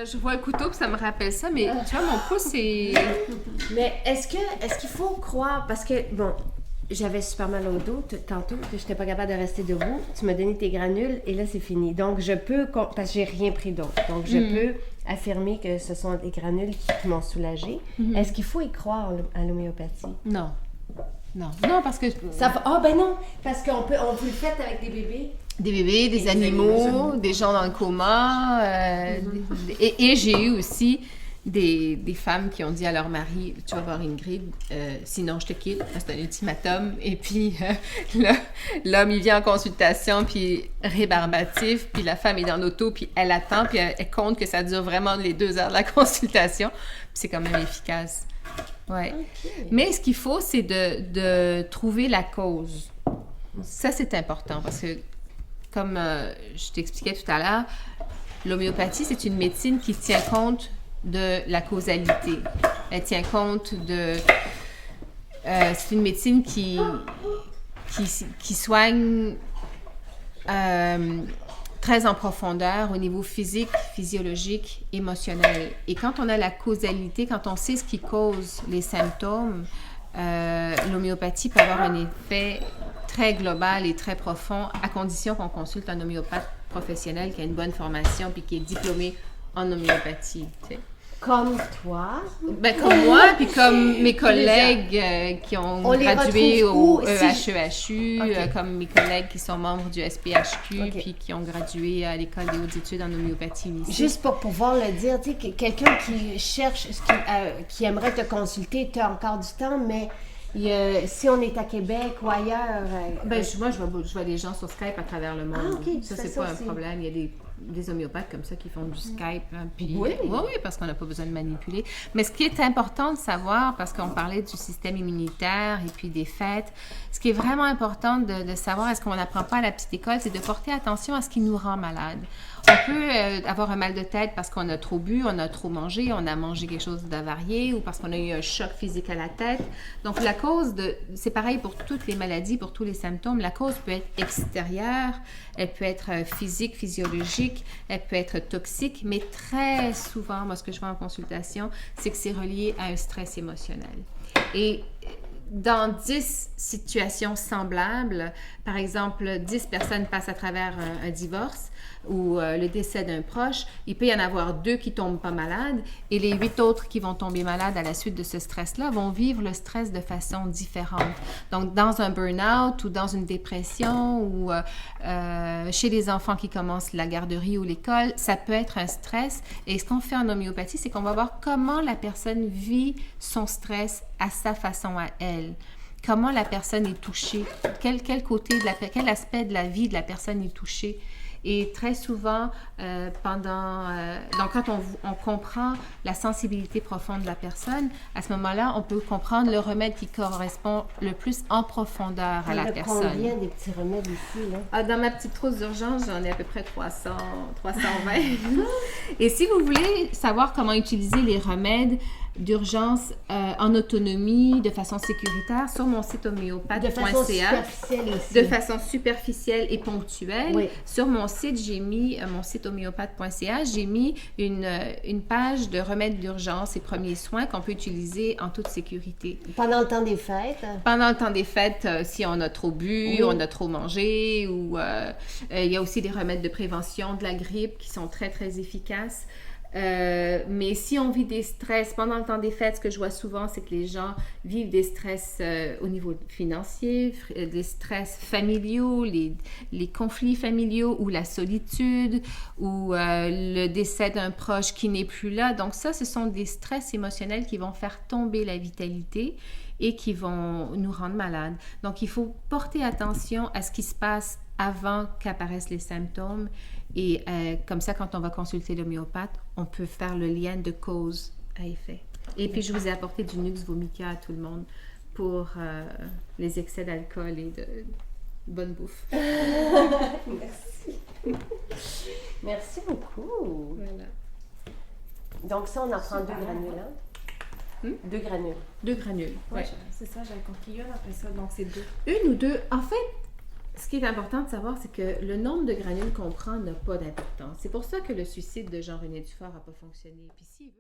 Je vois un couteau, puis ça me rappelle ça, mais tu vois, mon pouce, c'est... Mais est-ce qu'il faut croire, parce que, bon, j'avais super mal au dos tantôt, que j'étais pas capable de rester debout, tu m'as donné tes granules et là c'est fini. Donc je peux, parce que j'ai rien pris d'autre, donc je peux affirmer que ce sont des granules qui m'ont soulagée. Est-ce qu'il faut y croire à l'homéopathie? Non. Non. Non, parce que... Ben non, parce qu'on peut, vous le faites avec des bébés. Des bébés, des animaux, des gens dans le coma. Et j'ai eu aussi des femmes qui ont dit à leur mari, tu vas voir Ingrid, sinon je te quitte, c'est un ultimatum. Et puis l'homme, il vient en consultation, puis rébarbatif, puis la femme est dans l'auto, puis elle attend, puis elle compte que ça dure vraiment les 2 heures de la consultation. Puis c'est quand même efficace. Ouais. Okay. Mais ce qu'il faut, c'est de trouver la cause. Ça, c'est important, parce que comme je t'expliquais tout à l'heure, l'homéopathie, c'est une médecine qui tient compte de la causalité. Elle tient compte de... c'est une médecine qui soigne très en profondeur au niveau physique, physiologique, émotionnel. Et quand on a la causalité, quand on sait ce qui cause les symptômes, l'homéopathie peut avoir un effet très global et très profond, à condition qu'on consulte un homéopathe professionnel qui a une bonne formation puis qui est diplômé en homéopathie. Tu sais. Comme toi? Ben, comme moi, puis comme mes collègues qui ont gradué au EHEHU, okay. Comme mes collègues qui sont membres du SPHQ, okay. Puis qui ont gradué à l'École des hautes études en homéopathie ici. Juste pour pouvoir le dire, tu sais, quelqu'un qui cherche, qui aimerait te consulter, tu as encore du temps, mais si on est à Québec ou ailleurs... moi, je vois des gens sur Skype à travers le monde. Ah, okay, ça, c'est pas un problème. Il y a des homéopathes comme ça qui font du Skype. Hein, puis, oui, parce qu'on n'a pas besoin de manipuler. Mais ce qui est important de savoir, parce qu'on parlait du système immunitaire et puis des fêtes, ce qui est vraiment important de savoir, est-ce qu'on n'apprend pas à la petite école, c'est de porter attention à ce qui nous rend malade. On peut avoir un mal de tête parce qu'on a trop bu, on a trop mangé, on a mangé quelque chose d'avarié ou parce qu'on a eu un choc physique à la tête. Donc, la cause c'est pareil pour toutes les maladies, pour tous les symptômes. La cause peut être extérieure, elle peut être physique, physiologique, elle peut être toxique, mais très souvent, moi, ce que je vois en consultation, c'est que c'est relié à un stress émotionnel. Et dans 10 situations semblables, par exemple, 10 personnes passent à travers un divorce ou le décès d'un proche, il peut y en avoir 2 qui tombent pas malades et les 8 autres qui vont tomber malades à la suite de ce stress-là vont vivre le stress de façon différente. Donc, dans un burn-out ou dans une dépression ou chez les enfants qui commencent la garderie ou l'école, ça peut être un stress. Et ce qu'on fait en homéopathie, c'est qu'on va voir comment la personne vit son stress à sa façon à elle. Comment la personne est touchée, quel quel aspect de la vie de la personne est touché. Et très souvent, donc quand on comprend la sensibilité profonde de la personne, à ce moment-là, on peut comprendre le remède qui correspond le plus en profondeur à la personne. Combien des petits remèdes ici, là? Dans ma petite trousse d'urgence, j'en ai à peu près 320. Et si vous voulez savoir comment utiliser les remèdes d'urgence en autonomie, de façon sécuritaire, sur mon site homéopathe.ca. De façon superficielle et ponctuelle. Oui. Sur mon site, j'ai mis, mon site homéopathe.ca, j'ai mis une page de remèdes d'urgence et premiers soins qu'on peut utiliser en toute sécurité. Pendant le temps des fêtes? Pendant le temps des fêtes, si on a trop bu, on a trop mangé, ou il y a aussi des remèdes de prévention de la grippe qui sont très, très efficaces. Mais si on vit des stress pendant le temps des fêtes, ce que je vois souvent, c'est que les gens vivent des stress au niveau financier, des stress familiaux, les conflits familiaux ou la solitude ou le décès d'un proche qui n'est plus là. Donc ça, ce sont des stress émotionnels qui vont faire tomber la vitalité et qui vont nous rendre malades. Donc il faut porter attention à ce qui se passe avant qu'apparaissent les symptômes. Et comme ça, quand on va consulter l'homéopathe, on peut faire le lien de cause à effet. Et puis, je vous ai apporté du Nux Vomica à tout le monde pour les excès d'alcool et de bonne bouffe. Merci. Merci beaucoup. Voilà. Donc ça, on en prend 2 granules, hein? 2 granules. 2 granules, oui. C'est ça, j'avais compris une après ça, donc c'est 2. Une ou 2. En fait, ce qui est important de savoir, c'est que le nombre de granules qu'on prend n'a pas d'importance. C'est pour ça que le suicide de Jean-René Dufort n'a pas fonctionné. Puis si